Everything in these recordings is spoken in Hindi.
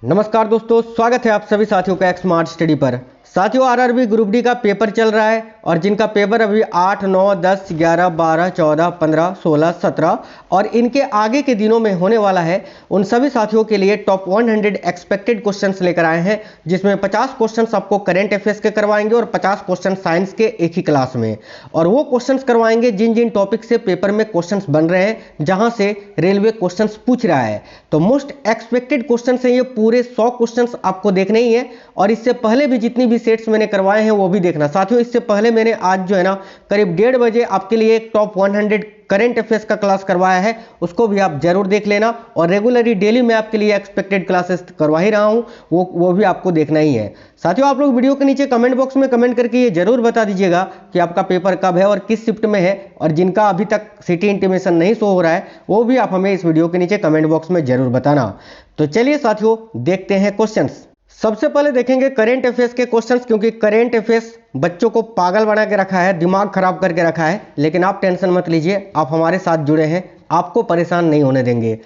नमस्कार दोस्तों, स्वागत है आप सभी साथियों का स्मार्ट स्टडी पर। साथियों, आरआरबी ग्रुप डी का पेपर चल रहा है और जिनका पेपर अभी 8, 9, 10, 11, 12, 14, 15, 16, 17 और इनके आगे के दिनों में होने वाला है, उन सभी साथियों के लिए टॉप 100 एक्सपेक्टेड क्वेश्चंस लेकर आए हैं, जिसमें 50 क्वेश्चंस आपको करंट अफेयर्स के करवाएंगे और 50 क्वेश्चन साइंस के एक ही क्लास में। और वो क्वेश्चंस करवाएंगे जिन जिन टॉपिक से पेपर में क्वेश्चंस बन रहे हैं, जहां से रेलवे क्वेश्चंस पूछ रहा है। तो मोस्ट एक्सपेक्टेड क्वेश्चन है ये, पूरे 100 क्वेश्चंस आपको देखने ही है और इससे पहले भी जितनी भी सेट्स मैंने करवाए हैं वो भी देखना। साथियों, इससे पहले मैंने आज जो है ना करीब 1:30 बजे आपके लिए एक टॉप 100 करंट अफेयर्स का क्लास करवाया है, उसको भी आप जरूर देख लेना। और रेगुलरली डेली मैं आपके लिए एक्सपेक्टेड क्लासेस करवा ही रहा हूं, वो भी आपको देखना ही है। साथियों, आप लोग वीडियो के नीचे कमेंट बॉक्स में कमेंट करके ये जरूर बता दीजिएगा कि आपका पेपर कब है और किस शिफ्ट में है, और जिनका अभी तक सिटी इंटीमेशन नहीं शो हो रहा है वो भी आप हमें इस वीडियो के नीचे कमेंट बॉक्स में जरूर बताना। तो चलिए साथियों, देखते हैं क्वेश्चंस। सबसे पहले देखेंगे करंट अफेयर्स के क्वेश्चंस, क्योंकि करंट अफेयर्स बच्चों को पागल बना के रखा है, दिमाग खराब करके रखा है। लेकिन आप टेंशन मत लीजिए, आप हमारे साथ जुड़े हैं, आपको परेशान नहीं होने देंगे।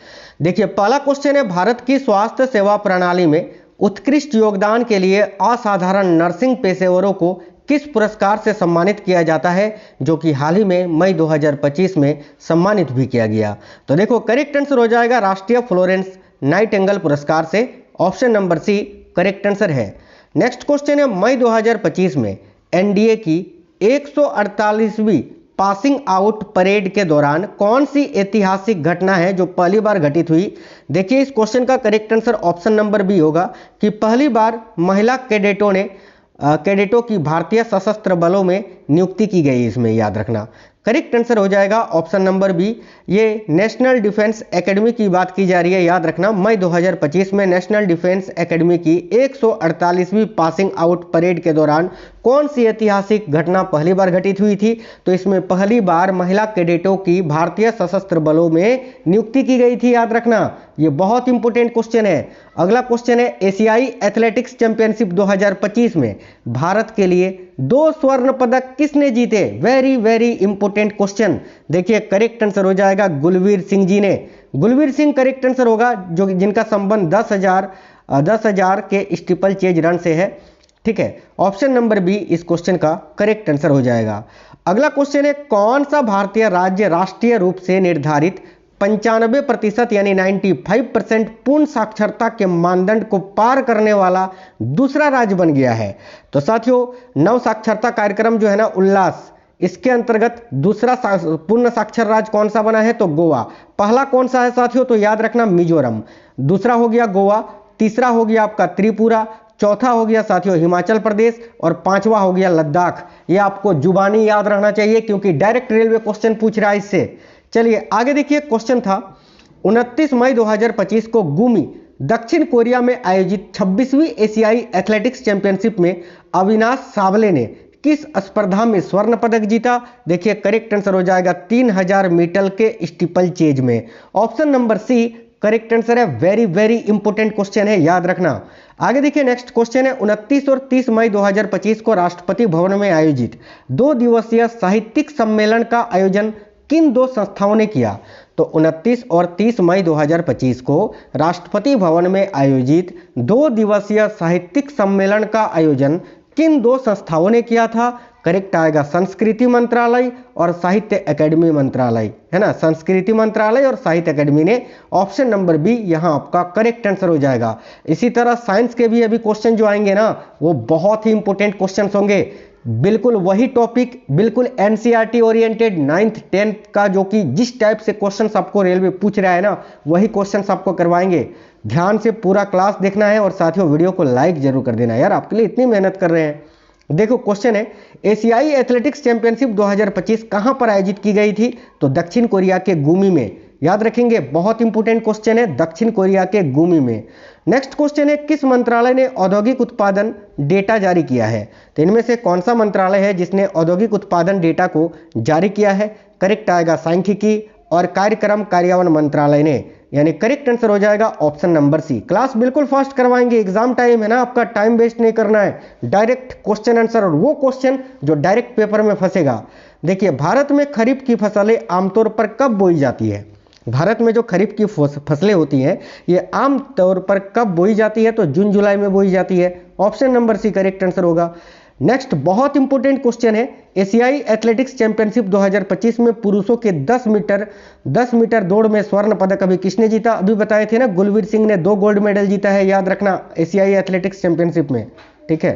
देखिए, पहला क्वेश्चन है, भारत की स्वास्थ्य सेवा प्रणाली में उत्कृष्ट योगदान के लिए असाधारण नर्सिंग पेशेवरों को किस पुरस्कार से सम्मानित किया जाता है, जो कि हाल ही में मई 2025 में सम्मानित भी किया गया। तो देखो, करेक्ट आंसर हो जाएगा राष्ट्रीय फ्लोरेंस नाइटिंगेल पुरस्कार से। Option number C correct answer है। नेक्स्ट क्वेश्चन है, मई 2025 में एनडीए की 148वीं पासिंग आउट परेड के दौरान कौन सी ऐतिहासिक घटना है जो पहली बार घटित हुई। देखिए, इस क्वेश्चन का correct answer option number B होगा कि पहली बार महिला कैडेटों की भारतीय सशस्त्र बलों में नियुक्ति की गई। इसमें याद रखना करेक्ट आंसर हो जाएगा ऑप्शन नंबर बी। ये नेशनल डिफेंस एकेडमी की बात की जा रही है, याद रखना। मई 2025 में नेशनल डिफेंस एकेडमी की 148वीं पासिंग आउट परेड के दौरान कौन सी ऐतिहासिक घटना पहली बार घटित हुई थी। तो इसमें पहली बार महिला कैडेटों की भारतीय सशस्त्र बलों में नियुक्ति की गई थी, याद रखना। ये बहुत इंपॉर्टेंट क्वेश्चन है। अगला क्वेश्चन है, एशियाई एथलेटिक्स चैंपियनशिप 2025 में भारत के लिए 2 स्वर्ण पदक किसने जीते। Very very important question. देखिए, करेक्ट आंसर हो जाएगा गुलवीर सिंह जी ने। गुलवीर सिंह करेक्ट आंसर होगा, जो जिनका संबंध 10,000 के स्टीपल चेज रन से है। ठीक है, ऑप्शन नंबर बी इस क्वेश्चन का करेक्ट आंसर हो जाएगा। अगला क्वेश्चन है, कौन सा भारतीय राज्य राष्ट्रीय रूप से निर्धारित 95% यानी 95% पूर्ण साक्षरता के मानदंड को पार करने वाला दूसरा राज्य बन गया है। तो साथियों, नव साक्षरता कार्यक्रम जो है ना, उल्लास, इसके अंतर्गत दूसरा पूर्ण साक्षर राज्य कौन सा बना है, तो गोवा। पहला कौन सा है साथियों, तो याद रखना मिजोरम। दूसरा हो गया गोवा, तीसरा हो गया आपका त्रिपुरा, चौथा हो गया साथियों हिमाचल प्रदेश और पांचवा हो गया लद्दाख। ये आपको जुबानी याद रहना चाहिए, क्योंकि डायरेक्ट रेलवे क्वेश्चन पूछ रहा है इससे। चलिए आगे देखिए, क्वेश्चन था 29 मई 2025 को गुमी दक्षिण कोरिया में आयोजित 26वीं एशियाई एथलेटिक्स चैंपियनशिप में अविनाश सावले ने किस स्पर्धा में स्वर्ण पदक जीता। देखिए, करेक्ट आंसर हो जाएगा 3000 मीटर के स्टीपल चेज में। Option number C correct answer है। वेरी वेरी इंपॉर्टेंट क्वेश्चन है, याद रखना। आगे देखिए, नेक्स्ट क्वेश्चन है, 29 और 30 मई 2025 को राष्ट्रपति भवन में आयोजित 2 दिवसीय साहित्यिक सम्मेलन का आयोजन किन 2 संस्थाओं ने किया। तो 29 और 30 मई 2025 को राष्ट्रपति भवन में आयोजित 2 दिवसीय साहित्यिक सम्मेलन का आयोजन किन 2 संस्थाओं ने किया था। करेक्ट आएगा संस्कृति मंत्रालय और साहित्य अकेडमी मंत्रालय, है ना। संस्कृति मंत्रालय और साहित्य अकेडमी ने। ऑप्शन नंबर बी यहाँ आपका करेक्ट आंसर हो जाएगा। इसी तरह साइंस के भी अभी क्वेश्चन जो आएंगे ना, वो बहुत ही इंपॉर्टेंट क्वेश्चन होंगे। बिल्कुल वही टॉपिक, बिल्कुल एनसीईआरटी ओरिएंटेड 9th 10th का, जो कि जिस टाइप से क्वेश्चंस आपको रेलवे पूछ रहा है ना, वही क्वेश्चंस आपको करवाएंगे। ध्यान से पूरा क्लास देखना है और साथियों वीडियो को लाइक जरूर कर देना यार, आपके लिए इतनी मेहनत कर रहे हैं। देखो, क्वेश्चन है, एशियाई एथलेटिक्स चैंपियनशिप 2025 कहां पर आयोजित की गई थी। तो दक्षिण कोरिया के गुमी में। याद रखेंगे, बहुत इंपॉर्टेंट क्वेश्चन है, दक्षिण कोरिया के गुमी में। नेक्स्ट क्वेश्चन है, किस मंत्रालय ने औद्योगिक उत्पादन डेटा जारी किया है। तो इनमें से कौन सा मंत्रालय है जिसने औद्योगिक उत्पादन डेटा को जारी किया है। करेक्ट आएगा सांख्यिकी और कार्यक्रम कार्यान्वयन मंत्रालय ने, यानी करेक्ट आंसर हो जाएगा ऑप्शन नंबर सी। क्लास बिल्कुल फास्ट करवाएंगे, एग्जाम टाइम है ना, आपका टाइम वेस्ट नहीं करना है। डायरेक्ट क्वेश्चन आंसर, और वो क्वेश्चन जो डायरेक्ट पेपर में फंसेगा। देखिए, भारत में खरीफ की फसलें आमतौर पर कब बोई जाती है। भारत में जो खरीफ की फसलें होती हैं ये आम तौर पर कब बोई जाती है? तो जून जुलाई में बोई जाती है। Option number C correct answer होगा। नेक्स्ट बहुत इंपॉर्टेंट क्वेश्चन है, एशियाई एथलेटिक्स चैंपियनशिप 2025 में पुरुषों के 10 मीटर दौड़ में स्वर्ण पदक अभी किसने जीता? अभी बताए थे ना, गुलवीर सिंह ने 2 गोल्ड मेडल जीता है, याद रखना, एशियाई एथलेटिक्स चैंपियनशिप में। ठीक है,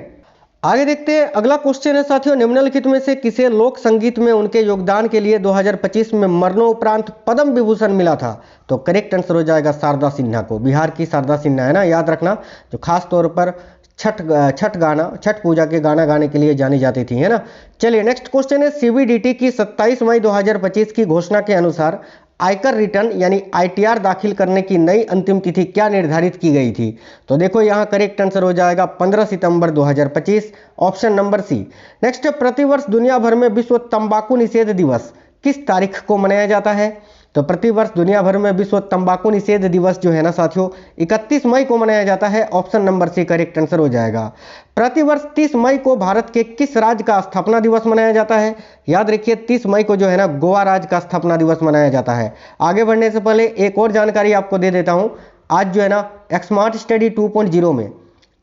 आगे देखते हैं। अगला क्वेश्चन है साथियों, निम्नलिखित में से किसे लोक संगीत में उनके योगदान के लिए 2025 में मरणोपरांत पद्म विभूषण मिला था? तो करेक्ट आंसर हो जाएगा शारदा सिन्हा को। बिहार की शारदा सिन्हा है ना, याद रखना, जो खास तौर पर छठ पूजा के गाना गाने के लिए जानी जाती थी, है ना। चलिए नेक्स्ट क्वेश्चन है, सीबीडीटी की 27 मई 2025 की घोषणा के अनुसार आयकर रिटर्न यानी आईटीआर दाखिल करने की नई अंतिम तिथि क्या निर्धारित की गई थी? तो देखो यहाँ करेक्ट आंसर हो जाएगा 15 सितंबर 2025, ऑप्शन नंबर सी। नेक्स्ट है, प्रतिवर्ष दुनिया भर में विश्व तंबाकू निषेध दिवस किस तारीख को मनाया जाता है? तो प्रतिवर्ष दुनिया भर में विश्व तंबाकू निषेध दिवस जो है ना साथियों 31 मई को मनाया जाता है, option number C correct answer हो जाएगा। प्रतिवर्ष 30 मई को भारत के किस राज्य का स्थापना दिवस मनाया जाता है? याद रखिए 30 मई को जो है ना गोवा राज्य का स्थापना दिवस मनाया जाता है। आगे बढ़ने से पहले एक और जानकारी आपको दे देता हूं, आज जो है ना स्मार्ट स्टडी 2.0 में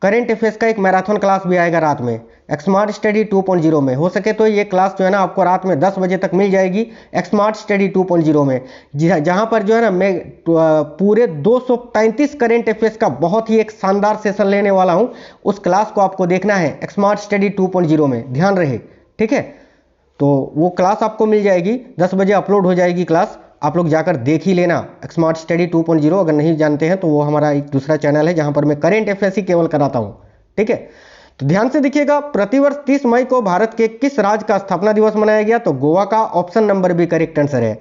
करेंट अफेयर्स का एक मैराथन क्लास भी आएगा रात में, स्मार्ट स्टडी 2.0 में। हो सके तो ये क्लास जो है ना आपको रात में 10 बजे तक मिल जाएगी स्मार्ट स्टडी 2.0 में, जहां पर जो है ना मैं पूरे 235 करेंट अफेयर्स का बहुत ही एक शानदार सेशन लेने वाला हूं। उस क्लास को आपको देखना है स्मार्ट स्टडी 2.0 में, ध्यान रहे। ठीक है, तो वो क्लास आपको मिल जाएगी, 10 बजे अपलोड हो जाएगी क्लास, आप लोग जाकर देख ही लेना स्मार्ट स्टडी 2.0। अगर नहीं जानते हैं तो वो हमारा एक दूसरा चैनल है जहां पर मैं करेंट अफेयर्स ही केवल कराता हूं। ठीक है, तो ध्यान से देखिएगा, प्रतिवर्ष 30 मई को भारत के किस राज्य का स्थापना दिवस मनाया गया? तो गोवा का, option number B correct answer है।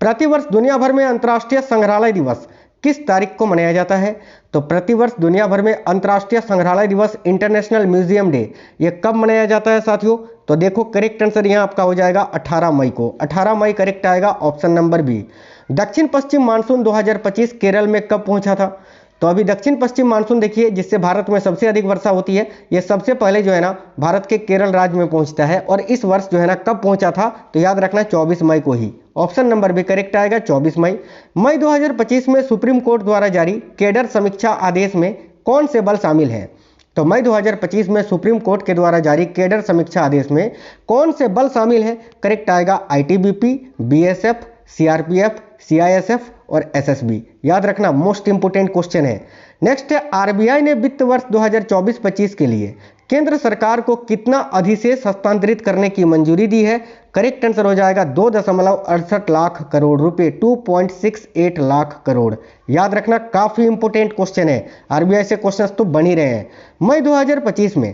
प्रतिवर्ष दुनिया भर में अंतर्राष्ट्रीय संग्रहालय दिवस किस तारीख को मनाया जाता है? तो प्रतिवर्ष दुनिया भर में अंतर्राष्ट्रीय संग्रहालय दिवस इंटरनेशनल म्यूजियम डे ये कब मनाया जाता है साथियों? तो देखो करेक्ट आंसर यहाँ आपका हो जाएगा 18 मई को, 18 मई करेक्ट आएगा, ऑप्शन नंबर बी। दक्षिण पश्चिम मानसून 2025 केरल में कब पहुंचा था? तो अभी दक्षिण पश्चिम मानसून देखिए जिससे भारत में सबसे अधिक वर्षा होती है, ये सबसे पहले जो है ना भारत के केरल राज्य में पहुंचता है, और इस वर्ष जो है ना कब पहुंचा था? तो याद रखना 24 मई को ही, ऑप्शन नंबर भी करेक्ट आएगा 24 मई 2025 में सुप्रीम कोर्ट द्वारा जारी केडर समीक्षा आदेश में कौन से बल शामिल हैं? तो मई 2025 में सुप्रीम कोर्ट के द्वारा जारी केडर समीक्षा आदेश में कौन से बल शामिल हैं? करेक्ट आएगा आईटीबीपी, बीएसएफ, सीआरपीएफ, सीआईएसएफ और एसएसबी। याद रखना, मोस्ट इंपोर्टेंट क्वेश्चन है। नेक्स्ट है, आरबीआई ने वित्त वर्ष 2024-25 के लिए केंद्र सरकार को कितना अधिशेष हस्तांतरित करने की मंजूरी दी है? करेक्ट आंसर हो जाएगा 2.68 लाख करोड़ रुपए, 2.68 लाख करोड़। याद रखना, काफी इंपोर्टेंट क्वेश्चन है, आरबीआई से क्वेश्चंस तो बन ही रहे हैं। मई 2025 में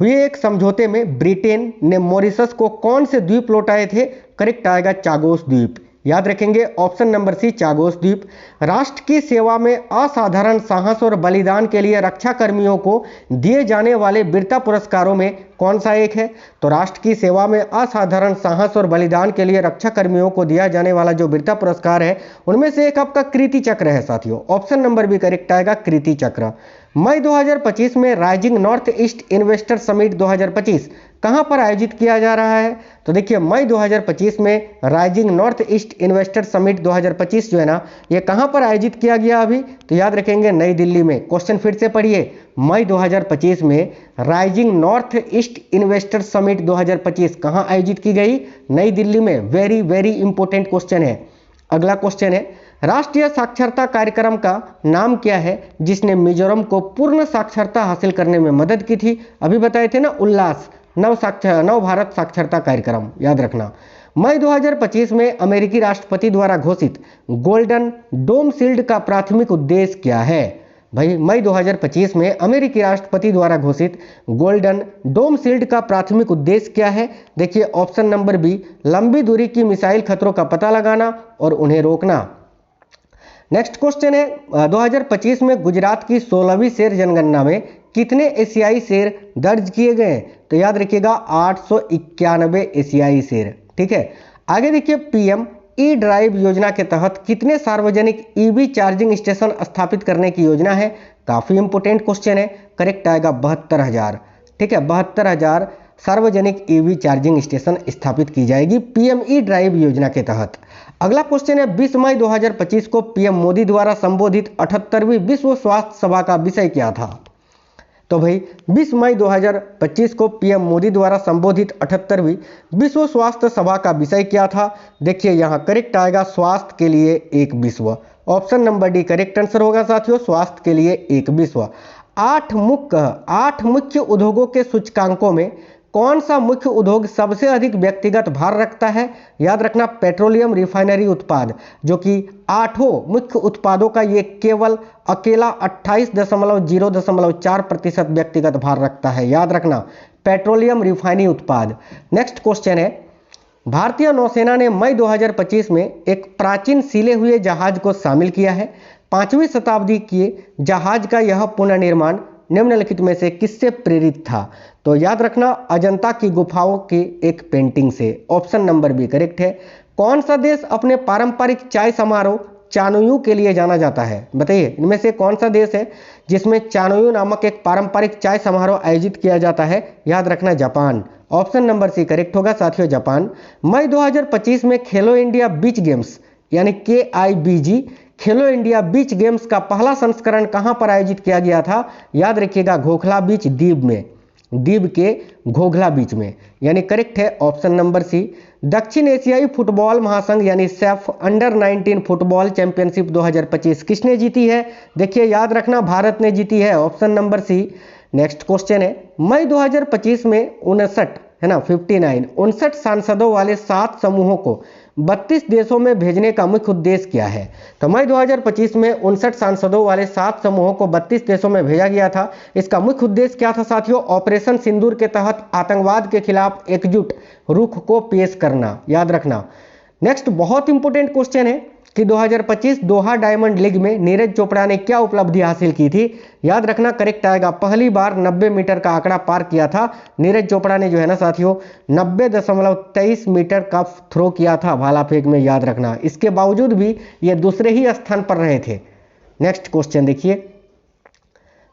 हुए एक समझौते में ब्रिटेन ने मॉरिशस को कौन से द्वीप लौटाए थे? करेक्ट आएगा चागोस द्वीप। याद रखेंगे, ऑप्शन नंबर सी चागोस द्वीप। राष्ट्र की सेवा में असाधारण साहस और बलिदान के लिए रक्षा कर्मियों को दिए जाने वाले वीरता पुरस्कारों में कौन सा एक है? तो राष्ट्र की सेवा में असाधारण साहस और बलिदान के लिए रक्षा कर्मियों को दिया जाने वाला जो वीरता पुरस्कार है उनमें से एक आपका कृति चक्र है साथियों, ऑप्शन नंबर भी करेक्ट आएगा कृति चक्र। मई 2025 में rising north east investor summit 2025 कहां पर आयोजित किया जा रहा है? तो देखिए मई 2025 में rising north east investor summit 2025 जो है ना ये कहां पर आयोजित किया गया अभी? तो याद रखेंगे नई दिल्ली में। क्वेश्चन फिर से पढ़िए, मई 2025 में rising north east investor summit 2025 कहां आयोजित की गई? नई दिल्ली में। वेरी वेरी इंपॉर्टेंट क्वेश्चन है। अगला क्वेश्चन है, राष्ट्रीय साक्षरता कार्यक्रम का नाम क्या है जिसने मिजोरम को पूर्ण साक्षरता हासिल करने में मदद की थी? अभी बताए थे ना, उल्लास नव भारत साक्षरता कार्यक्रम, याद रखना। मई 2025 में अमेरिकी राष्ट्रपति द्वारा घोषित गोल्डन डोम शील्ड का प्राथमिक उद्देश्य क्या है? भाई मई 2025 में अमेरिकी राष्ट्रपति द्वारा घोषित गोल्डन डोम शील्ड का प्राथमिक उद्देश्य क्या है? देखिए ऑप्शन नंबर बी, लंबी दूरी की मिसाइल खतरों का पता लगाना और उन्हें रोकना। नेक्स्ट क्वेश्चन है, 2025 में गुजरात की 16वीं शेर जनगणना में कितने एशियाई शेर दर्ज किए गए? तो याद रखिएगा 891 एशियाई शेर। ठीक है, आगे देखिए, पीएम ई ड्राइव योजना के तहत कितने सार्वजनिक ईवी चार्जिंग स्टेशन स्थापित करने की योजना है? काफी इंपोर्टेंट क्वेश्चन है, करेक्ट आएगा 72,000। ठीक है, 72,000 सार्वजनिक ईवी चार्जिंग स्टेशन स्थापित की जाएगी पीएम ई ड्राइव योजना के तहत। अगला क्वेश्चन है 20 मई 2025 को पीएम मोदी द्वारा संबोधित 78वीं विश्व स्वास्थ्य सभा का विषय क्या था? तो भाई 20 मई 2025 को पीएम मोदी द्वारा संबोधित 78वीं विश्व स्वास्थ्य सभा का विषय क्या था? देखिए यहाँ करेक्ट आएगा स्वास्थ्य के लिए एक विश्व। Option number D correct answer होगा साथियों, स्वास्थ्य के लिए एक विश्व। आठ मुख्य उद्योगों के सूचकांकों में कौन सा मुख्य उद्योग सबसे अधिक व्यक्तिगत भार रखता है? याद रखना पेट्रोलियम रिफाइनरी उत्पाद, जो कि 8 मुख्य उत्पादों का ये केवल अकेला 28.04% व्यक्तिगत भार रखता है। याद रखना पेट्रोलियम रिफाइनरी उत्पाद। नेक्स्ट क्वेश्चन है भारतीय नौसेना ने मई 2025 में एक प्राचीन सिले हुए जहाज को शामिल किया है। 5वीं शताब्दी के जहाज का यह पुनर्निर्माण निम्नलिखित में से किससे प्रेरित था? तो याद रखना अजंता की गुफाओं की एक पेंटिंग से। ऑप्शन नंबर बी करेक्ट है। कौन सा देश अपने पारंपरिक चाय समारोह चानुयू के लिए जाना जाता है? बताइए इनमें से कौन सा देश है जिसमें चानुयू नामक एक पारंपरिक चाय समारोह आयोजित किया जाता है? याद रखना Japan. Option number C correct होगा साथियों, जापान। मई 2025 में खेलो इंडिया बीच गेम्स यानी KIBG Khelo India beach games का पहला संस्करण कहां पर आयोजित किया गया था? याद रखिएगा घोघला बीच, द्वीप में, द्वीप के घोघला बीच में, यानी करेक्ट है ऑप्शन नंबर सी। दक्षिण एशियाई फुटबॉल महासंघ यानी सैफ अंडर 19 फुटबॉल चैंपियनशिप 2025 किसने जीती है? देखिए याद रखना भारत ने जीती है, option number C. Next question है मई 2025 में 59 सांसदों वाले 7 समूहों को 32 देशों में भेजने का मुख्य उद्देश्य क्या है? तो मई 2025 में 59 सांसदों वाले 7 समूहों को 32 देशों में भेजा गया था। इसका मुख्य उद्देश्य क्या था साथियों? ऑपरेशन सिंदूर के तहत आतंकवाद के खिलाफ एकजुट रुख को पेश करना। याद रखना। नेक्स्ट बहुत इंपॉर्टेंट क्वेश्चन है कि 2025 दोहा डायमंड लीग में नीरज चोपड़ा ने क्या उपलब्धि हासिल की थी? याद रखना करेक्ट आएगा पहली बार 90 मीटर का आंकड़ा पार किया था नीरज चोपड़ा ने, जो है ना साथियों 90.23 मीटर का थ्रो किया था भाला फेंक में। याद रखना इसके बावजूद भी ये दूसरे ही स्थान पर रहे थे। नेक्स्ट क्वेश्चन देखिए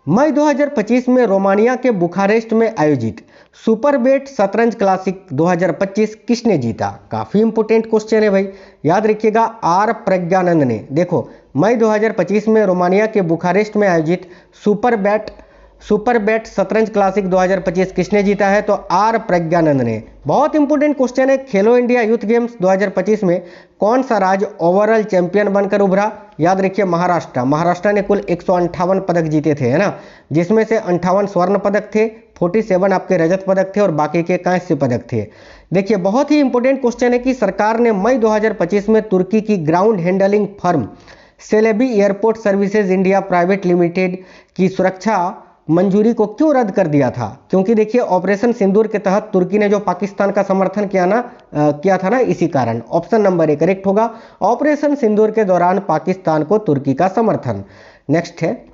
मई 2025 में रोमानिया के बुखारेस्ट में आयोजित सुपरबेट शतरंज क्लासिक 2025 किसने जीता? काफी इंपोर्टेंट क्वेश्चन है भाई, याद रखिएगा आर प्रज्ञानंद ने। देखो मई 2025 में रोमानिया के बुखारेस्ट में आयोजित सुपरबेट शतरंज क्लासिक 2025 किसने जीता है? तो आर प्रज्ञानंद ने। बहुत इंपोर्टेंट क्वेश्चन है खेलो इंडिया यूथ गेम्स 2025 में कौन सा राज्य ओवरऑल चैंपियन बनकर उभरा? याद रखिए महाराष्ट्र ने कुल 158 पदक जीते थे, है ना, जिसमें से 58 स्वर्ण पदक थे, 47 आपके रजत पदक थे और बाकी के कांस्य पदक थे। देखिए बहुत ही इंपॉर्टेंट क्वेश्चन है कि सरकार ने मई 2025 में तुर्की की ground handling firm Celebi airport services India private limited की सुरक्षा मंजूरी को क्यों रद्द कर दिया था? क्योंकि देखिए ऑपरेशन सिंदूर के तहत तुर्की ने जो पाकिस्तान का समर्थन किया था ना, इसी कारण। ऑप्शन नंबर ए करेक्ट होगा, ऑपरेशन सिंदूर के दौरान पाकिस्तान को तुर्की का समर्थन। नेक्स्ट है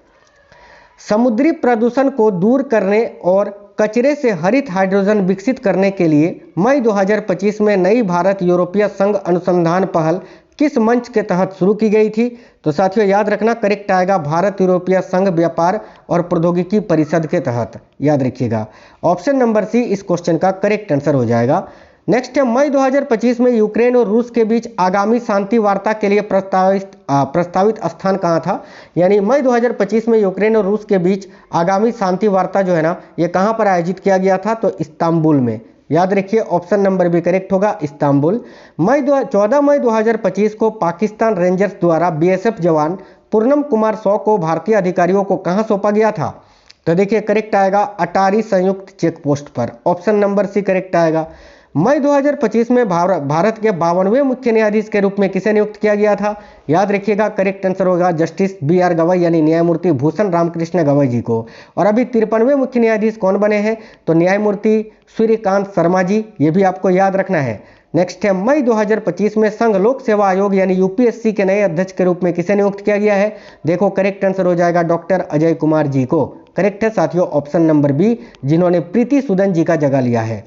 समुद्री प्रदूषण को दूर करने और कचरे से हरित हाइड्रोजन विकसित करने के लिए मई 2025 में नई भारत यूरोपीय संघ अनुसंधान पहल किस मंच के तहत शुरू की गई थी? तो साथियों याद रखना करेक्ट आएगा भारत यूरोपीय संघ व्यापार और प्रौद्योगिकी परिषद के तहत। याद रखिएगा ऑप्शन नंबर सी इस क्वेश्चन का करेक्ट आंसर हो जाएगा। नेक्स्ट है मई 2025 में यूक्रेन और रूस के बीच आगामी शांति वार्ता के लिए प्रस्तावित स्थान कहाँ था? यानी मई 2025 में यूक्रेन और रूस के बीच आगामी शांति वार्ता जो है ना, ये कहाँ पर आयोजित किया गया था? तो इस्तांबुल में। याद रखिए ऑप्शन नंबर भी करेक्ट होगा, इस्तांबुल। 14 मई 2025 को पाकिस्तान रेंजर्स द्वारा BSF जवान पूर्णम कुमार शॉ को भारतीय अधिकारियों को कहां सौंपा गया था? तो देखिए करेक्ट आएगा अटारी संयुक्त चेक पोस्ट पर। ऑप्शन नंबर सी करेक्ट आएगा। मई 2025 में भारत के 52वें मुख्य न्यायाधीश के रूप में किसे नियुक्त किया गया था? याद रखिएगा करेक्ट आंसर होगा जस्टिस BR गवई यानी न्यायमूर्ति भूषण रामकृष्ण गवई जी को। और अभी 53वें मुख्य न्यायाधीश कौन बने हैं? तो न्यायमूर्ति सूर्यकांत शर्मा जी, ये भी आपको याद रखना है। नेक्स्ट है मई 2025 में संघ लोक सेवा आयोग यानी UPSC के नए अध्यक्ष के रूप में किसे नियुक्त किया गया है? देखो करेक्ट आंसर हो जाएगा डॉक्टर अजय कुमार जी को। करेक्ट है साथियों ऑप्शन नंबर बी, जिन्होंने प्रीति सूदन जी का जगह लिया है।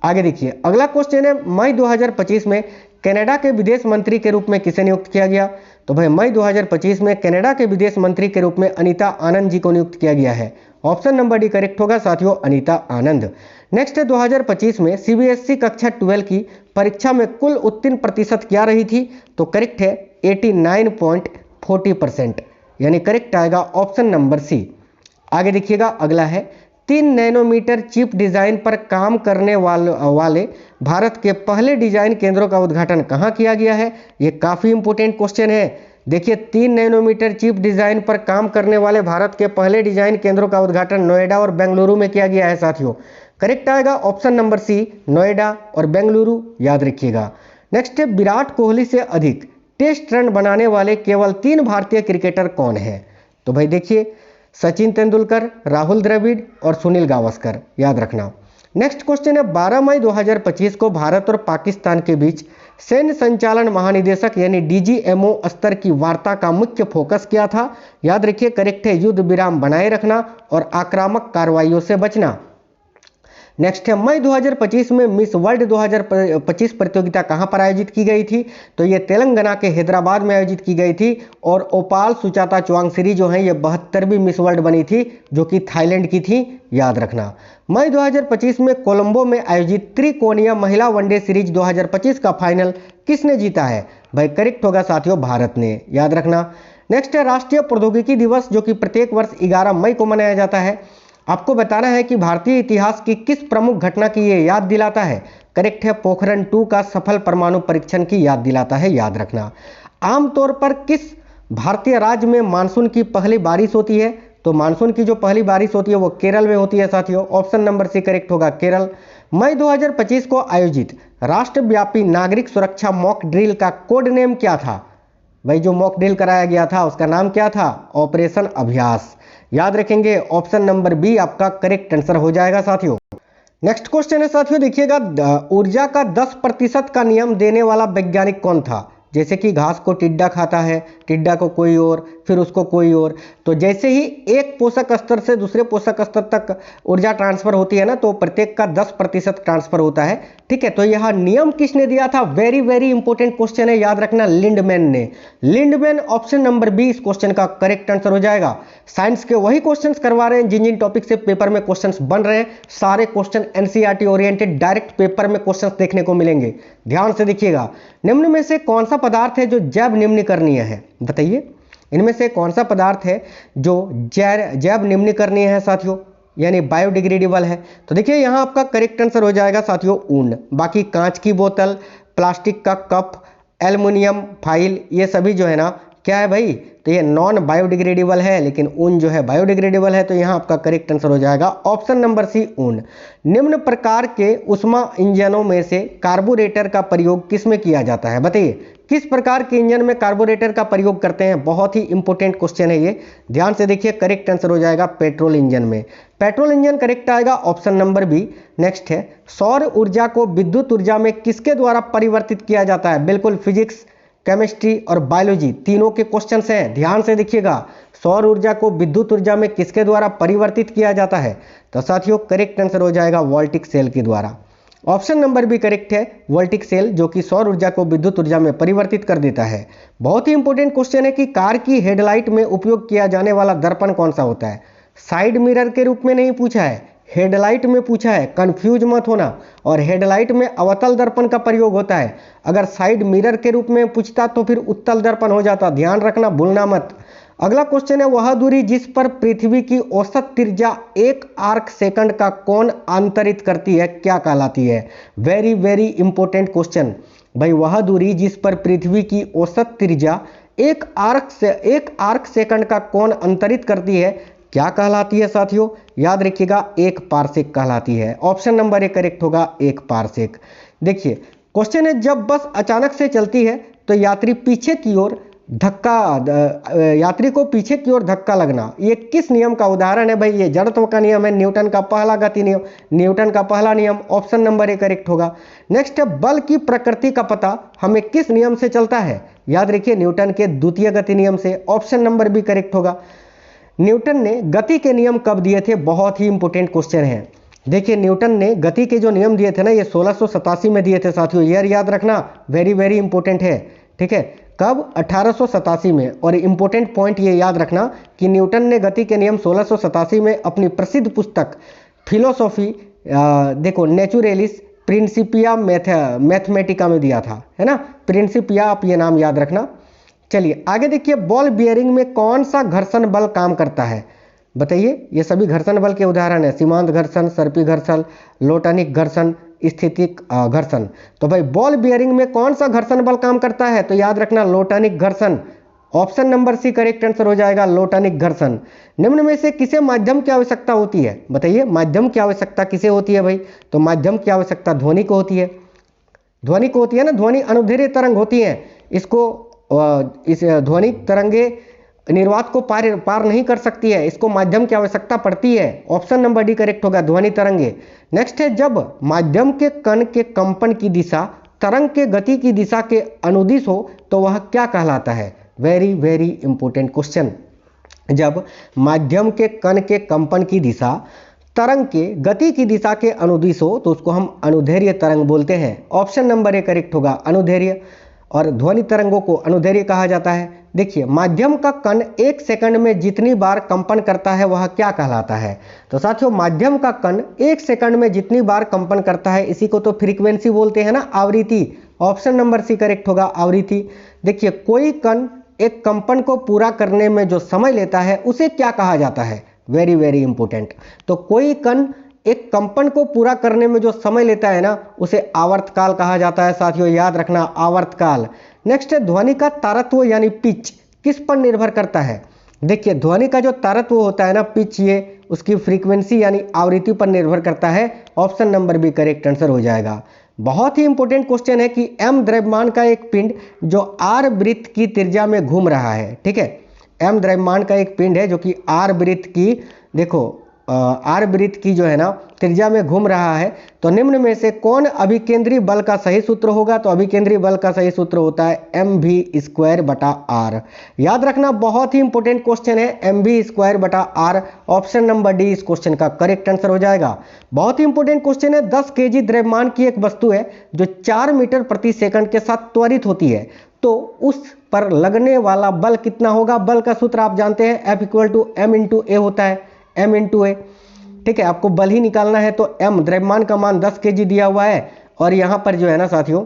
आगे देखिए अगला क्वेश्चन है मई 2025 में कनाडा के विदेश मंत्री के रूप में किसे नियुक्त किया गया? तो भाई मई 2025 में कनाडा के विदेश मंत्री के रूप में अनीता आनंद जी को नियुक्त किया गया है। ऑप्शन नंबर डी करेक्ट होगा साथियों, अनीता आनंद। नेक्स्ट है 2025 में सीबीएसई कक्षा 12 की परीक्षा में कुल उत्तीर्ण प्रतिशत क्या रही थी? तो करेक्ट है 89.40%, यानी करेक्ट आएगा ऑप्शन नंबर सी। आगे देखिएगा, अगला है 3 नैनोमीटर चिप डिजाइन पर काम करने वाले भारत के पहले डिजाइन केंद्रों का उद्घाटन कहाँ किया गया है? ये काफी इंपोर्टेंट क्वेश्चन है। देखिए, 3 नैनोमीटर चिप डिजाइन पर काम करने वाले भारत के पहले डिजाइन केंद्रों का उद्घाटन नोएडा और बेंगलुरु में किया गया है साथियों। करेक्ट आएगा ऑप्शन नंबर सी, नोएडा और बेंगलुरु, याद रखिएगा। नेक्स्ट है, विराट कोहली से अधिक टेस्ट रन बनाने वाले केवल 3 भारतीय क्रिकेटर कौन है? तो भाई देखिए, सचिन तेंदुलकर, राहुल द्रविड़ और सुनील गावस्कर, याद रखना। नेक्स्ट क्वेश्चन है, 12 मई 2025 को भारत और पाकिस्तान के बीच सैन्य संचालन महानिदेशक यानी डीजीएमओ स्तर की वार्ता का मुख्य फोकस क्या था? याद रखिए, करेक्ट है युद्ध विराम बनाए रखना और आक्रामक कार्रवाइयों से बचना। नेक्स्ट है, मई 2025 में मिस वर्ल्ड 2025 प्रतियोगिता कहां पर आयोजित की गई थी? तो ये तेलंगाना के हैदराबाद में आयोजित की गई थी और ओपाल सुचाता चुवांगसिरी जो है ये 72वीं मिस वर्ल्ड बनी थी, जो कि थाईलैंड की थी, याद रखना। मई 2025 में कोलंबो में आयोजित त्रिकोणीय महिला वनडे सीरीज 2025 का फाइनल किसने जीता है? भाई करेक्ट होगा साथियों, भारत ने, याद रखना। नेक्स्ट है, राष्ट्रीय प्रौद्योगिकी दिवस जो कि प्रत्येक वर्ष 11 मई को मनाया जाता है, आपको बताना है कि भारतीय इतिहास की किस प्रमुख घटना की ये याद दिलाता है? करेक्ट है, पोखरण 2 का सफल परमाणु परीक्षण की याद दिलाता है, याद रखना। आमतौर पर किस भारतीय राज्य में मानसून की पहली बारिश होती है? तो मानसून की जो पहली बारिश होती है वो केरल में होती है साथियों, ऑप्शन नंबर सी करेक्ट होगा, केरल। मई 2025 को आयोजित राष्ट्रव्यापी नागरिक सुरक्षा मॉक ड्रिल का कोड नेम क्या था? भाई जो मॉक ड्रिल कराया गया था उसका नाम क्या था? ऑपरेशन अभ्यास, याद रखेंगे, ऑप्शन नंबर बी आपका करेक्ट आंसर हो जाएगा साथियों। नेक्स्ट क्वेश्चन है साथियों, देखिएगा, ऊर्जा का 10% का नियम देने वाला वैज्ञानिक कौन था? जैसे कि घास को टिड्डा खाता है, टिड्डा को कोई और, फिर उसको कोई और, तो जैसे ही एक पोषक स्तर से दूसरे पोषक स्तर तक ऊर्जा ट्रांसफर होती है ना, तो प्रत्येक का 10% ट्रांसफर होता है, ठीक है। तो यह नियम किसने दिया था? वेरी वेरी इंपॉर्टेंट क्वेश्चन है, याद रखना, लिंडमैन ने। लिंडमैन, ऑप्शन नंबर बी इस क्वेश्चन का करेक्ट आंसर हो जाएगा। साइंस के वही क्वेश्चंस करवा रहे हैं जिन जिन टॉपिक से पेपर में क्वेश्चंस बन रहे हैं, सारे question NCERT oriented direct paper में क्वेश्चंस देखने को मिलेंगे, ध्यान से देखिएगा। निम्न में से कौन सा पदार्थ है जो जैव निम्नीकरणीय है? बताइए, इनमें से कौन सा पदार्थ है जो जैव निम्नीकरणीय है साथियों, यानी बायोडिग्रेडेबल है? तो देखिए यहाँ आपका करेक्ट आंसर हो जाएगा साथियों ऊन। बाकी कांच की बोतल, प्लास्टिक का कप, एल्युमिनियम फाइल, ये सभी जो है ना क्या है भाई? तो ये नॉन बायोडिग्रेडेबल है, लेकिन ऊन जो है बायोडिग्रेडेबल है। तो यहाँ आपका करेक्ट आंसर हो जाएगा ऑप्शन नंबर सी ऊन। निम्न प्रकार के उष्मा इंजनों में से कार्बोरेटर का प्रयोग किस में किया जाता है? बताइए, किस प्रकार के इंजन में कार्बोरेटर का प्रयोग करते हैं? बहुत ही इंपॉर्टेंट क्वेश्चन है ये, ध्यान से देखिए, करेक्ट आंसर हो जाएगा पेट्रोल इंजन में। पेट्रोल इंजन करेक्ट आएगा, ऑप्शन नंबर बी। नेक्स्ट है, सौर ऊर्जा को विद्युत ऊर्जा में किसके द्वारा परिवर्तित किया जाता है? बिल्कुल, फिजिक्स, केमिस्ट्री और बायोलॉजी तीनों के क्वेश्चंस हैं, ध्यान से देखिएगा। सौर ऊर्जा को विद्युत ऊर्जा में किसके द्वारा परिवर्तित किया जाता है? तो साथियों करेक्ट आंसर हो जाएगा वोल्टिक सेल के द्वारा। ऑप्शन नंबर बी करेक्ट है, वोल्टिक सेल, जो कि सौर ऊर्जा को विद्युत ऊर्जा में परिवर्तित कर देता है। बहुत ही इंपॉर्टेंट क्वेश्चन है कि कार की हेडलाइट में उपयोग किया जाने वाला दर्पण कौन सा होता है? साइड मिरर के रूप में नहीं पूछा है, हेडलाइट में पूछा है, कंफ्यूज मत होना। और हेडलाइट में अवतल दर्पण का प्रयोग होता है, अगर साइड मिरर के रूप में पूछता तो फिर उत्तल दर्पण हो जाता, ध्यान रखना, भूलना मत। अगला क्वेश्चन है, वह दूरी जिस पर पृथ्वी की औसत त्रिज्या 1 आर्क सेकंड का कोण अंतरित करती है क्या कहलाती है? वेरी वेरी इंपॉर्टेंट क्वेश्चन भाई। वह दूरी जिस पर पृथ्वी की औसत त्रिज्या 1 आर्क सेकंड का कोण अंतरित करती है क्या कहलाती है साथियों? याद रखिएगा, 1 पारसेक कहलाती है। ऑप्शन नंबर ए करेक्ट होगा, 1 पारसेक। देखिए क्वेश्चन है, जब बस अचानक से चलती है तो यात्री को पीछे की ओर धक्का लगना, ये किस नियम का उदाहरण है? भाई ये जड़त्व का नियम है, न्यूटन का पहला गति नियम, न्यूटन का पहला नियम, ऑप्शन नंबर ए करेक्ट होगा। नेक्स्ट है, बल की प्रकृति का पता हमें किस नियम से चलता है? याद रखिए, न्यूटन के द्वितीय गति नियम से, ऑप्शन नंबर बी करेक्ट होगा। न्यूटन ने गति के नियम कब दिए थे? बहुत ही इंपॉर्टेंट क्वेश्चन है। देखिए न्यूटन ने गति के जो नियम दिए थे ना, ये 1687 में दिए थे साथियों, ईयर याद रखना, वेरी वेरी इंपॉर्टेंट है, ठीक है। कब? 1887 में। और इंपॉर्टेंट पॉइंट ये याद रखना कि न्यूटन ने गति के नियम 1687 में अपनी प्रसिद्ध पुस्तक फिलोसॉफी देखो नेचुरेलिस प्रिंसिपिया मैथमेटिका में दिया था, है ना, प्रिंसिपिया, आप ये नाम याद रखना। चलिए आगे देखिए, बॉल बियरिंग में कौन सा घर्षण बल काम करता है, बताइए। ये सभी घर्षण बल के उदाहरण है, सीमांत घर्षण, सर्पी घर्षण, लोटनिक घर्षण, स्थितिक घर्षण। तो भाई बॉल बियरिंग में कौन सा घर्षण बल काम करता है, तो याद रखना लोटनिक घर्षण। Option number C correct answer हो जाएगा, लोटनिक घर्षण। निम्न में से किसे माध्यम की आवश्यकता होती है, बताइए। माध्यम की आवश्यकता किसे होती है भाई, तो माध्यम की आवश्यकता ध्वनि को होती है। ध्वनि को होती है ना, ध्वनि अनुदैर्घ्य तरंग होती है, इसको इस ध्वनि तरंगे निर्वात को पार नहीं कर सकती है, इसको माध्यम की आवश्यकता पड़ती है। ऑप्शन नंबर डी करेक्ट होगा, ध्वनि तरंगे। नेक्स्ट है, जब माध्यम के कण के कंपन की दिशा तरंग के गति की दिशा के अनुदिश हो तो वह क्या कहलाता है, वेरी वेरी इंपॉर्टेंट क्वेश्चन। जब माध्यम के कण के कंपन की दिशा तरंग के गति की दिशा के अनुदिश हो तो उसको हम अनुदैर्घ्य तरंग बोलते हैं। ऑप्शन नंबर ए करेक्ट होगा, अनुदैर्घ्य। और ध्वनि तरंगों को अनुदैर्घ्य कहा जाता है। देखिए, माध्यम का कण 1 सेकंड में जितनी बार कंपन करता है वह क्या कहलाता है, तो साथियों माध्यम का कण 1 सेकंड में जितनी बार कंपन करता है इसी को तो फ्रीक्वेंसी बोलते हैं ना, आवृत्ति। ऑप्शन नंबर सी करेक्ट होगा, आवृत्ति। देखिए, कोई कण एक कंपन को पूरा करने में जो समय लेता है उसे क्या कहा जाता है, वेरी वेरी इंपॉर्टेंट। तो कोई कण एक कंपन को पूरा करने में जो समय लेता है ना उसे आवर्तकाल कहा जाता है, साथियों याद रखना, आवर्तकाल। नेक्स्ट है, ध्वनि का तारत्व यानी पिच किस पर निर्भर करता है। देखिए, ध्वनि का जो तारत्व होता है ना, पिच, ये उसकी फ्रीक्वेंसी यानी आवृत्ति पर निर्भर करता है। Option number B correct answer हो जाएगा। बहुत ही इंपॉर्टेंट क्वेश्चन है कि एम द्रव्यमान का एक पिंड जो आर वृत्त की त्रिज्या में घूम रहा है, ठीक है। एम द्रव्यमान का एक पिंड है जो कि आर वृत्त की, देखो आर वृत्त की जो है ना त्रिज्या में घूम रहा है, तो निम्न में से कौन अभिकेंद्री बल का सही सूत्र होगा, तो अभिकेंद्री बल का सही सूत्र होता है mv²/r। याद रखना, बहुत ही इंपॉर्टेंट क्वेश्चन है, mv²/r। ऑप्शन नंबर डी इस क्वेश्चन का करेक्ट आंसर हो जाएगा। बहुत ही इंपॉर्टेंट क्वेश्चन है, 10 kg द्रव्यमान की एक वस्तु है जो 4 मीटर प्रति सेकंड के साथ त्वरित होती है, तो उस पर लगने वाला बल कितना होगा। बल का सूत्र आप जानते हैं, F=m×a होता है, m×a, ठीक है। आपको बल ही निकालना है तो m, द्रव्यमान का मान 10 kg दिया हुआ है, और यहाँ पर जो है ना साथियों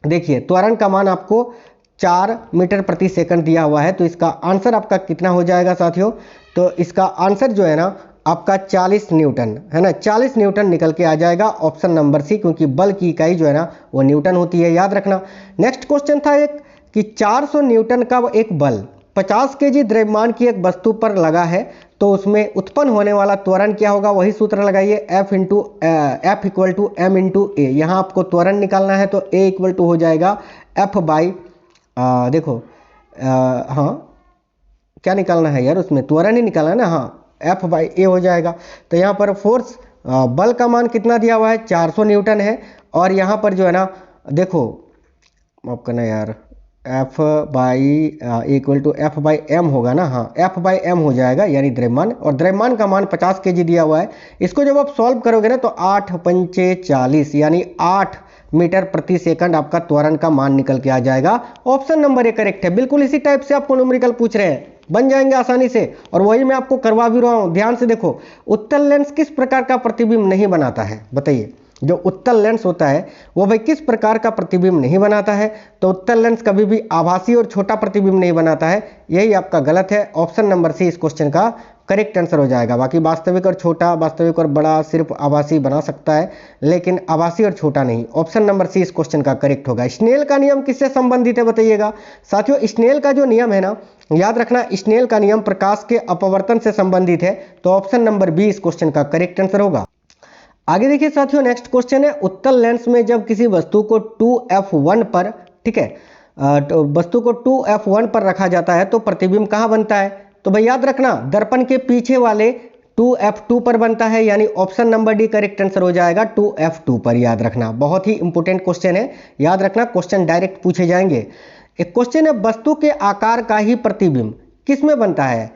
देखिए त्वरण का मान आपको 4 मीटर प्रति सेकंड दिया हुआ है, तो इसका आंसर आपका कितना हो जाएगा साथियों, तो इसका आंसर जो है ना आपका 40 न्यूटन है ना, 40 न्यूटन निकल के आ जाएगा। ऑप्शन नंबर सी, क्योंकि बल की इकाई जो है ना वो न्यूटन होती है, याद रखना। नेक्स्ट क्वेश्चन था एक कि 400 न्यूटन का एक बल 50 kg द्रव्यमान की एक वस्तु पर लगा है तो उसमें उत्पन्न होने वाला त्वरण क्या होगा, वही सूत्र लगाइए, F=m×a। यहाँ आपको त्वरण निकालना है तो A हो जाएगा F/, देखो हाँ क्या निकालना है यार, उसमें त्वरण ही निकालना है ना, हाँ F/a हो जाएगा। तो यहाँ पर फोर्स बल का मान कितना दिया हुआ है, 400 न्यूटन है, और यहाँ पर जो है ना देखो माफ करना यार, F/m होगा ना, हाँ F/m हो जाएगा, यानी द्रव्यमान, और द्रव्यमान का मान 50 kg दिया हुआ है। इसको जब आप सॉल्व करोगे ना तो 8×5 = 40 यानी 8 मीटर प्रति सेकंड आपका त्वरण का मान निकल के आ जाएगा। ऑप्शन नंबर ए करेक्ट है। बिल्कुल इसी टाइप से आपको न्यूमेरिकल पूछ रहे हैं, बन जाएंगे आसानी से, और वही मैं आपको करवा भी रहा हूं। ध्यान से देखो, उत्तल लेंस किस प्रकार का प्रतिबिंब नहीं बनाता है, बताइए। जो उत्तल लेंस होता है वो भाई किस प्रकार का प्रतिबिंब नहीं बनाता है, तो उत्तल लेंस कभी भी आभासी और छोटा प्रतिबिंब नहीं बनाता है, यही आपका गलत है। ऑप्शन नंबर सी इस क्वेश्चन का करेक्ट आंसर हो जाएगा। बाकी वास्तविक और छोटा, वास्तविक और बड़ा सिर्फ आभासी बना सकता है, लेकिन आभासी और छोटा नहीं। ऑप्शन नंबर सी इस क्वेश्चन का करेक्ट होगा। स्नेल का नियम किससे संबंधित है, बताइएगा साथियों। स्नेल का जो नियम है ना, याद रखना, स्नेल का नियम प्रकाश के अपवर्तन से संबंधित है, तो ऑप्शन नंबर बी इस क्वेश्चन का करेक्ट आंसर होगा। आगे देखिए साथियों, नेक्स्ट क्वेश्चन है, उत्तल लेंस में जब किसी वस्तु को 2f1 पर, ठीक है, वस्तु को 2f1 पर रखा जाता है तो प्रतिबिंब कहाँ बनता है, तो भाई याद रखना दर्पण के पीछे वाले 2f2 पर बनता है, यानी option number D correct answer हो जाएगा, 2f2 पर। याद रखना, बहुत ही इंपॉर्टेंट क्वेश्चन है, याद रखना, क्वेश्चन डायरेक्ट पूछे जाएंगे। एक क्वेश्चन है, वस्तु के आकार का ही प्रतिबिंब किस में बनता है,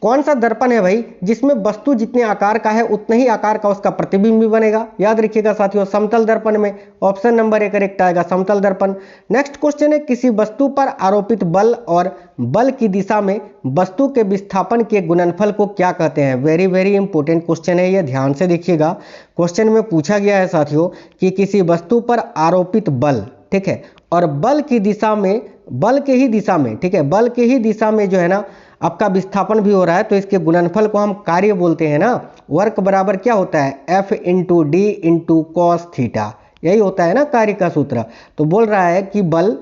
कौन सा दर्पण है भाई जिसमें वस्तु जितने आकार का है उतने ही आकार का उसका प्रतिबिंब भी बनेगा? याद रखिएगा साथियों, समतल दर्पण में ऑप्शन नंबर ए करेक्ट आएगा, समतल दर्पण। नेक्स्ट क्वेश्चन है, किसी वस्तु पर आरोपित बल और बल की दिशा में वस्तु के विस्थापन के गुणनफल को क्या कहते हैं? वेरी वेरी इंपॉर्टेंट क्वेश्चन है ये, ध्यान से देखिएगा। क्वेश्चन में पूछा गया है साथियों कि किसी वस्तु पर आरोपित बल, ठीक है, और बल की दिशा में, बल के ही दिशा में, ठीक है, बल के ही दिशा में जो है ना आपका विस्थापन भी हो रहा है, तो इसके गुणनफल को हम कार्य बोलते हैं ना। वर्क बराबर क्या होता है? F into D into cos theta, यही होता है ना कार्य का सूत्र। तो बोल रहा है कि बल,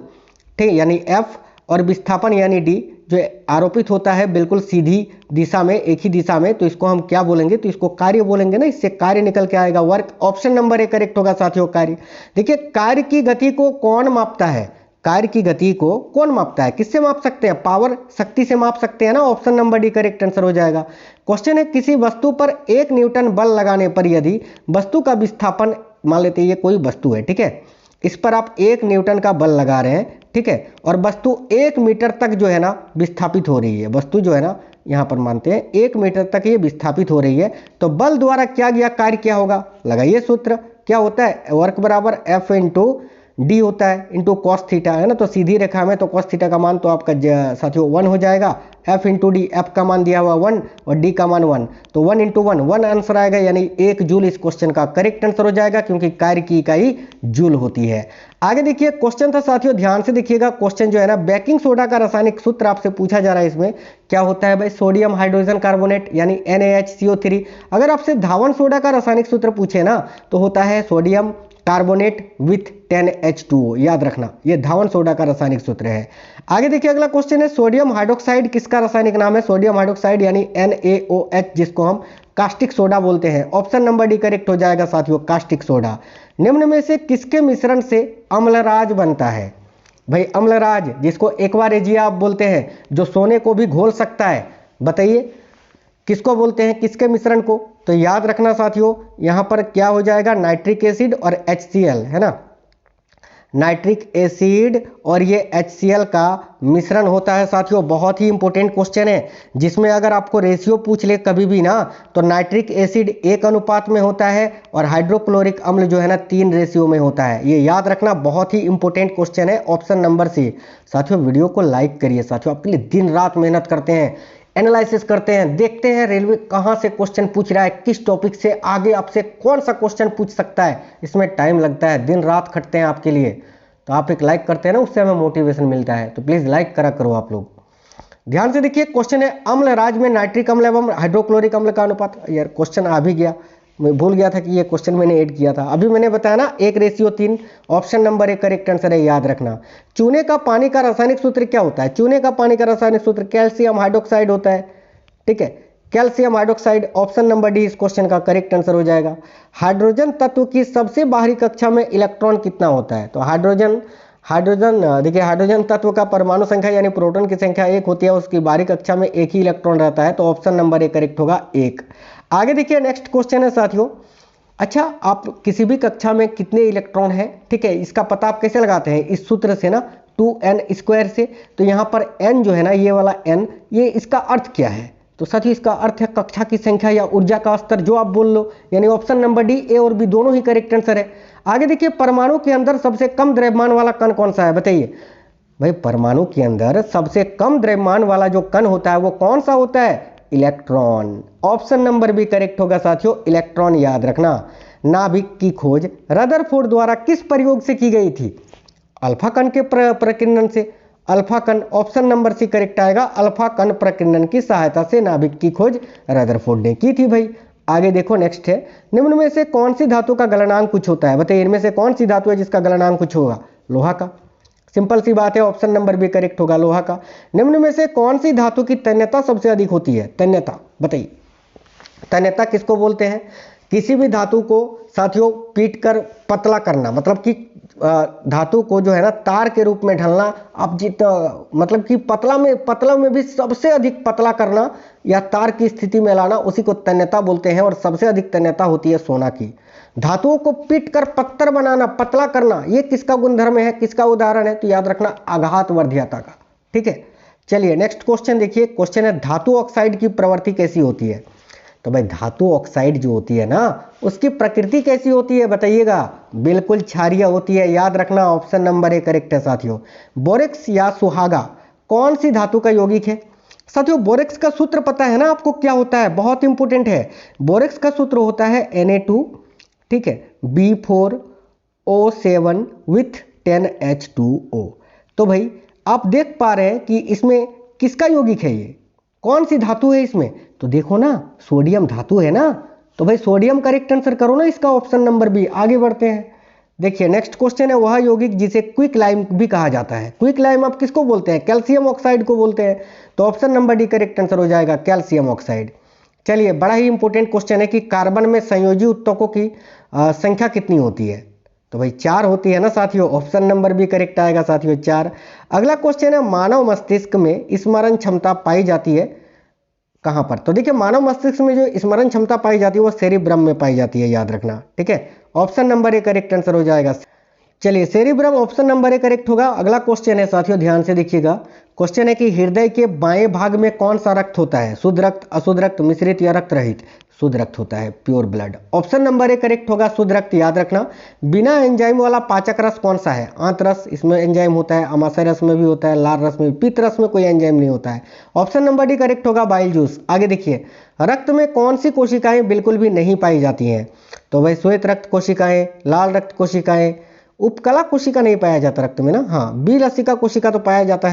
ठीक, यानी F और विस्थापन यानी D जो आरोपित होता है बिल्कुल सीधी दिशा में, एक ही दिशा में, तो इसको हम क्या बोलेंगे? तो इसको कार्य बोलेंगे ना, इससे कार्य निकल के आएगा work. Option number A correct होगा साथियों, कार्य। देखिए कार्य की गति को कौन मापता है? कार्य की गति को कौन मापता है? किससे माप सकते हैं? पावर, शक्ति से माप सकते हैं ना। Option number D correct answer हो जाएगा। क्वेश्चन है, किसी वस्तु पर 1 न्यूटन बल लगाने पर यदि वस्तु का विस्थापन, मान लेते हैं ये कोई वस्तु है, ठीक है, इस पर आप 1 न्यूटन का बल लगा रहे हैं, ठीक है, और वस्तु 1 मीटर तक जो है ना विस्थापित हो रही है, वस्तु जो है ना यहाँ पर मानते हैं 1 मीटर तक ये विस्थापित हो रही है, तो बल द्वारा क्या गया कार्य क्या होगा? लगाइए सूत्र, क्या होता है? वर्क बराबर F इंटू डी होता है इंटू कॉस थीटा, है ना। तो सीधी रेखा में तो कॉस थीटा का मान तो आपका साथियों 1 हो जाएगा। F इंटू डी, एफ का मान दिया हुआ 1 और डी का मान 1, तो 1 इंटू 1 1 आंसर आएगा, यानी 1 जूल इस क्वेश्चन का करेक्ट आंसर हो जाएगा, क्योंकि कार्य की इकाई जूल होती है। आगे देखिए क्वेश्चन था साथियों, ध्यान से देखिएगा। क्वेश्चन जो है ना, बेकिंग सोडा का रासायनिक सूत्र आपसे पूछा जा रहा है। इसमें क्या होता है भाई? सोडियम हाइड्रोजन कार्बोनेट यानी NaHCO3। अगर आपसे धावन सोडा का रासायनिक सूत्र पूछे ना तो होता है सोडियम कार्बोनेट विथ 10H2O, याद रखना, ये धावन सोडा का रासायनिक सूत्र है। आगे देखिए अगला क्वेश्चन है, सोडियम हाइड्रोक्साइड किसका रासायनिक नाम है? सोडियम हाइड्रोक्साइड यानी NaOH, जिसको हम कास्टिक सोडा बोलते हैं। ऑप्शन नंबर डी करेक्ट हो जाएगा साथियों, कास्टिक सोडा। निम्न में से किसके मिश्रण से अम्लराज बनता है? भाई अम्लराज, जिसको एक्वारेजिया आप बोलते हैं, जो सोने को भी घोल सकता है, बताइए किसको बोलते हैं, किसके मिश्रण को? तो याद रखना साथियों, यहां पर क्या हो जाएगा? नाइट्रिक एसिड और HCl, है ना, नाइट्रिक एसिड और ये HCl का मिश्रण होता है साथियों। बहुत ही इंपॉर्टेंट क्वेश्चन है, जिसमें अगर आपको रेशियो पूछ ले कभी भी ना, तो नाइट्रिक एसिड 1 अनुपात में होता है और हाइड्रोक्लोरिक अम्ल जो है ना 3 रेशियो में होता है। ये याद रखना, बहुत ही इंपॉर्टेंट क्वेश्चन है। Option number C. साथियों वीडियो को लाइक करिए साथियों, आपके लिए दिन रात मेहनत करते हैं, एनालिसिस करते हैं, देखते हैं रेलवे कहां से क्वेश्चन पूछ रहा है, किस टॉपिक से आगे आपसे कौन सा क्वेश्चन पूछ सकता है। इसमें टाइम लगता है, दिन रात खटते हैं आपके लिए। तो आप एक लाइक करते हैं ना, उससे हमें मोटिवेशन मिलता है, तो प्लीज लाइक करा करो आप लोग। ध्यान से देखिए क्वेश्चन है, अम्ल राज में नाइट्रिक अम्ल एवं हाइड्रोक्लोरिक अम्ल का अनुपात। यार क्वेश्चन आ भी गया, मैं भूल गया था कि ये क्वेश्चन मैंने ऐड किया था। अभी मैंने बताया ना 1:3। ऑप्शन नंबर एक करेक्ट आंसर है, याद रखना। चूने का पानी का रासायनिक सूत्र क्या होता है? चूने का पानी का रासायनिक सूत्र कैल्शियम हाइड्रोक्साइड होता है, ठीक है, calcium hydroxide. Option number D इस क्वेश्चन का करेक्ट आंसर हो जाएगा। हाइड्रोजन तत्व की सबसे बाहरी कक्षा में इलेक्ट्रॉन कितना होता है? तो हाइड्रोजन देखिए, हाइड्रोजन तत्व का परमाणु संख्या यानी प्रोटॉन की संख्या 1 होती है, उसकी बाहरी कक्षा में 1 ही इलेक्ट्रॉन रहता है, तो ऑप्शन नंबर ए करेक्ट होगा 1। आगे देखिए नेक्स्ट क्वेश्चन है साथियों, अच्छा आप किसी भी कक्षा में कितने इलेक्ट्रॉन है, ठीक है, इसका पता आप कैसे लगाते हैं? इस सूत्र से ना, 2n² से। तो यहाँ पर n जो है ना, ये वाला n, ये इसका अर्थ क्या है? तो साथियों इसका अर्थ है कक्षा की संख्या या ऊर्जा का स्तर, जो आप बोल लो, यानी ऑप्शन नंबर डी, ए और बी दोनों ही करेक्ट आंसर है। आगे देखिए, परमाणु के अंदर सबसे कम द्रव्यमान वाला कण कौन सा है? बताइए भाई, परमाणु के अंदर सबसे कम द्रव्यमान वाला जो कण होता है वो कौन सा होता है? Electron. Option number B correct होगा साथियों, इलेक्ट्रॉन। याद रखना। नाभिक की खोज रदरफोर्ड द्वारा किस प्रयोग से की गई थी? अल्फा कण के प्रकीर्णन से। अल्फा कण, ऑप्शन नंबर सी करेक्ट आएगा, अल्फा कण प्रकीर्णन की सहायता से नाभिक की खोज रदरफोर्ड ने की थी भाई। आगे देखो नेक्स्ट है, निम्न में से कौन सी धातु का गलनांक कुछ होता है? बताइए इनमें से कौन सी धातु है जिसका गलनांक कुछ होगा? लोहा का। सिंपल सी बात है, ऑप्शन नंबर बी करेक्ट होगा, लोहा का। निम्न में से कौन सी धातु की तन्यता सबसे अधिक होती है? तन्यता, बताइए तन्यता किसको बोलते हैं? किसी भी धातु को साथियों पीट कर पतला करना, मतलब कि धातु को जो है ना तार के रूप में ढलना। अब जितना मतलब कि पतला में भी सबसे अधिक पतला करना या तार की स्थिति में लाना, उसी को तन्यता बोलते हैं। और सबसे अधिक तन्यता होती है सोना की। धातुओं को पीट कर पत्थर बनाना, पतला करना, ये किसका गुणधर्म है, किसका उदाहरण है? तो याद रखना, आघात वर्ध्यता का, ठीक है। चलिए नेक्स्ट क्वेश्चन देखिए, क्वेश्चन है धातु ऑक्साइड की प्रवृत्ति कैसी होती है। तो भाई धातु ऑक्साइड जो होती है ना, उसकी प्रकृति कैसी होती है बताइएगा। बिल्कुल क्षारीय होती है, याद रखना ऑप्शन नंबर ए करेक्ट है साथियों। बोरेक्स या सुहागा कौन सी धातु का यौगिक है। साथियों बोरेक्स का सूत्र पता है ना आपको क्या होता है, बहुत इंपॉर्टेंट है। बोरेक्स का सूत्र होता है Na2, ठीक है, B4O7 विथ 10H2O। तो भाई आप देख पा रहे हैं कि इसमें किसका यौगिक है, ये कौन सी धातु है इसमें। तो देखो ना सोडियम धातु है ना, तो भाई सोडियम करेक्ट आंसर करो ना इसका, ऑप्शन नंबर बी। आगे बढ़ते हैं, देखिए नेक्स्ट क्वेश्चन है वह यौगिक जिसे क्विक लाइम भी कहा जाता है। क्विक लाइम आप किसको बोलते हैं, कैल्शियम ऑक्साइड को बोलते हैं। तो option number D correct answer हो जाएगा कैल्शियम ऑक्साइड। चलिए बड़ा ही इंपॉर्टेंट क्वेश्चन है कि कार्बन में संयोजी उत्तकों की संख्या कितनी होती है। तो भाई 4 होती है ना साथियों, ऑप्शन नंबर बी करेक्ट आएगा साथियों 4। अगला क्वेश्चन है मानव मस्तिष्क में स्मरण क्षमता पाई जाती है कहां पर। तो देखिए मानव मस्तिष्क में जो स्मरण क्षमता पाई जाती है वो सेरिब्रम में पाई जाती है, याद रखना, ठीक है। Option number A correct answer हो जाएगा। चलिए cerebrum option number A correct होगा। अगला क्वेश्चन है साथियों ध्यान से देखिएगा, क्वेश्चन है कि हृदय के बाएं भाग में कौन सा रक्त होता है, शुद्ध रक्त, अशुद्ध रक्त, मिश्रित या रक्त रहित। शुद्ध रक्त होता है, pure blood. Option number A correct होगा, शुद्ध रक्त, याद रखना। बिना एंजाइम वाला पाचक रस कौन सा है, आंत रस, इसमें एंजाइम होता है, अमाशय रस में भी होता है, लाल रस में, पित्त रस में कोई एंजाइम नहीं होता है। ऑप्शन नंबर डी करेक्ट होगा, बाइल जूस। आगे देखिए रक्त में कौन सी कोशिकाएं बिल्कुल भी नहीं पाई जाती हैं। तो भाई श्वेत रक्त कोशिकाएं, लाल रक्त कोशिकाएं, उपकला कोशिका नहीं पाया जाता रक्त में ना, हाँ बी लसिका कोशिका तो पाया जाता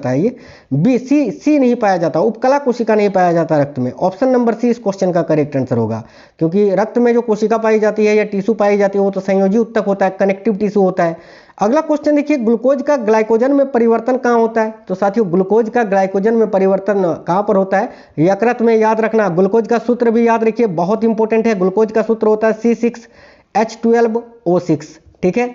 है ये। बी सी नहीं पाया जाता, उपकला कोशिका नहीं पाया जाता रक्त में। ऑप्शन नंबर सी इस क्वेश्चन का करेक्ट आंसर होगा, क्योंकि रक्त में जो कोशिका पाई जाती है या टिश्यू पाई जाती है वो तो संयोजी उत्तक होता है, कनेक्टिव टिश्यू होता है। अगला क्वेश्चन देखिए, ग्लूकोज का ग्लाइकोजन में परिवर्तन कहाँ होता है। तो साथियों ग्लूकोज का ग्लाइकोजन में परिवर्तन कहाँ पर होता है, यकृत में, याद रखना। ग्लूकोज का सूत्र भी याद रखिए, बहुत इंपॉर्टेंट है। ग्लूकोज का सूत्र होता है C6H12O6, ठीक है।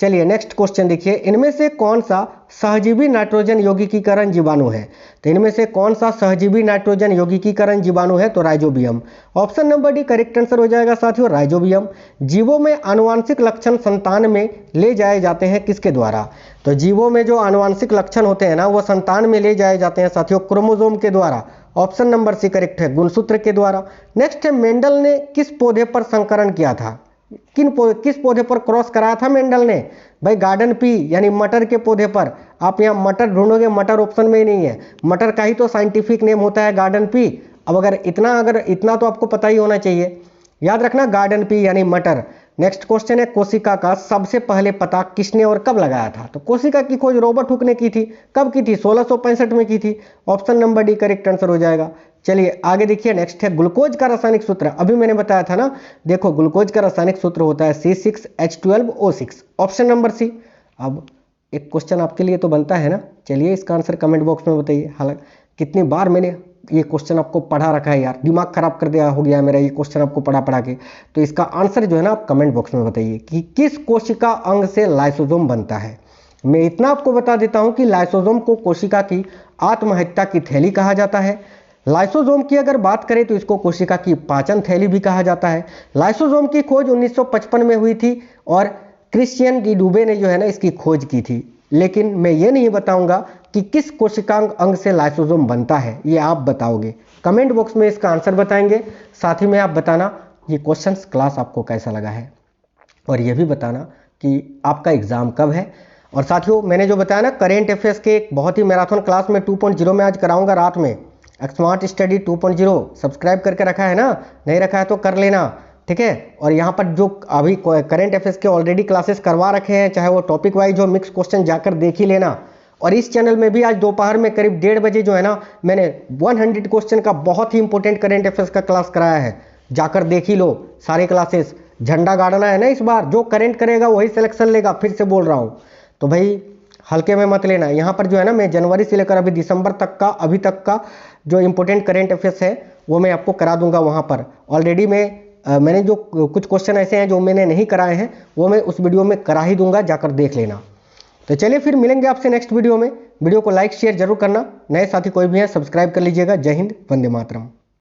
चलिए नेक्स्ट क्वेश्चन देखिए, इनमें से कौन सा सहजीवी नाइट्रोजन यौगिकीकरण जीवाणु है। तो इनमें से कौन सा सहजीवी नाइट्रोजन यौगिकीकरण जीवाणु है, तो rhizobium. Option number D correct answer हो जाएगा साथियों, राइजोबियम। जीवों में आनुवांशिक लक्षण संतान में ले जाए जाते हैं किसके द्वारा। तो जीवों में जो आनुवांशिक लक्षण होते हैं ना वो संतान में ले जाए जाते हैं साथियों क्रोमोसोम के द्वारा। ऑप्शन नंबर सी करेक्ट है, गुणसूत्र के द्वारा। नेक्स्ट है मेंडल ने किस पौधे पर संकरण किया था, किस पौधे पर क्रॉस कराया था मेंडल ने। भाई गार्डन पी यानी मटर के पौधे पर। आप यहाँ मटर ढूंढोगे, मटर ऑप्शन में ही नहीं है। मटर का ही तो साइंटिफिक नेम होता है गार्डन पी। अब अगर इतना तो आपको पता ही होना चाहिए, याद रखना गार्डन पी यानी मटर। नेक्स्ट क्वेश्चन है, कोशिका का सबसे पहले पता किसने और कब लगाया था। तो कोशिका की खोज रॉबर्ट हुक ने की थी, कब की थी, 1665 में की थी। Option number D correct answer हो जाएगा। चलिए आगे देखिए, नेक्स्ट है ग्लूकोज का रासायनिक सूत्र। अभी मैंने बताया था ना, देखो ग्लूकोज का रासायनिक सूत्र होता है C6H12O6, ऑप्शन नंबर सी। अब एक क्वेश्चन आपके लिए तो बनता है ना, चलिए इसका आंसर कमेंट बॉक्स में बताइए। हालांकि कितनी बार मैंने ये क्वेश्चन आपको पढ़ा रखा है यार, दिमाग खराब कर दिया हो गया मेरा ये क्वेश्चन आपको पढ़ा के। तो इसका आंसर जो है ना आप कमेंट बॉक्स में बताइए कि किस कोशिका अंग से लाइसोसोम बनता है। मैं इतना आपको बता देता हूं कि लाइसोसोम को कोशिका की आत्महत्या की थैली कहा जाता है। लाइसोसोम की अगर बात करें तो इसको कोशिका की पाचन थैली भी कहा जाता है। लाइसोसोम की खोज 1955 में हुई थी और क्रिश्चियन डी डुबे ने जो है ना इसकी खोज की थी। लेकिन मैं ये नहीं बताऊंगा कि किस कोशिकांग अंग से लाइसोसोम बनता है, ये आप बताओगे। कमेंट बॉक्स में इसका आंसर बताएंगे। साथ ही में आप बताना ये क्वेश्चंस क्लास आपको कैसा लगा है, और ये भी बताना कि आपका एग्जाम कब है। और साथियों मैंने जो बताया ना करेंट अफेयर्स के एक बहुत ही मैराथन क्लास में 2.0 में आज कराऊंगा रात में, स्मार्ट स्टडी 2.0 सब्सक्राइब करके रखा है ना, नहीं रखा है तो कर लेना, ठीक है। और यहाँ पर जो अभी करेंट अफेयर्स के ऑलरेडी क्लासेस करवा रखे हैं, चाहे वो टॉपिक वाइज हो, मिक्स क्वेश्चन जाकर देख ही लेना। और इस चैनल में भी आज दोपहर में करीब 1:30 बजे जो है ना मैंने 100 क्वेश्चन का बहुत ही इंपॉर्टेंट करेंट अफेयर्स का क्लास कराया है, जाकर देख ही लो सारे क्लासेस। झंडा गाड़ना है ना इस बार, जो करेंट करेगा वही सिलेक्शन लेगा, फिर से बोल रहा हूँ। तो भाई हल्के में मत लेना। यहाँ पर जो है ना मैं जनवरी से लेकर अभी दिसंबर तक का अभी तक का जो इंपॉर्टेंट करेंट अफेयर्स है वो मैं आपको करा दूंगा। वहाँ पर ऑलरेडी मैंने जो कुछ क्वेश्चन ऐसे हैं जो मैंने नहीं कराए हैं वो मैं उस वीडियो में करा ही दूंगा, जाकर देख लेना। तो चलिए फिर मिलेंगे आपसे नेक्स्ट वीडियो में। वीडियो को लाइक शेयर जरूर करना, नए साथी कोई भी हैं सब्सक्राइब कर लीजिएगा। जय हिंद, वंदे मातरम।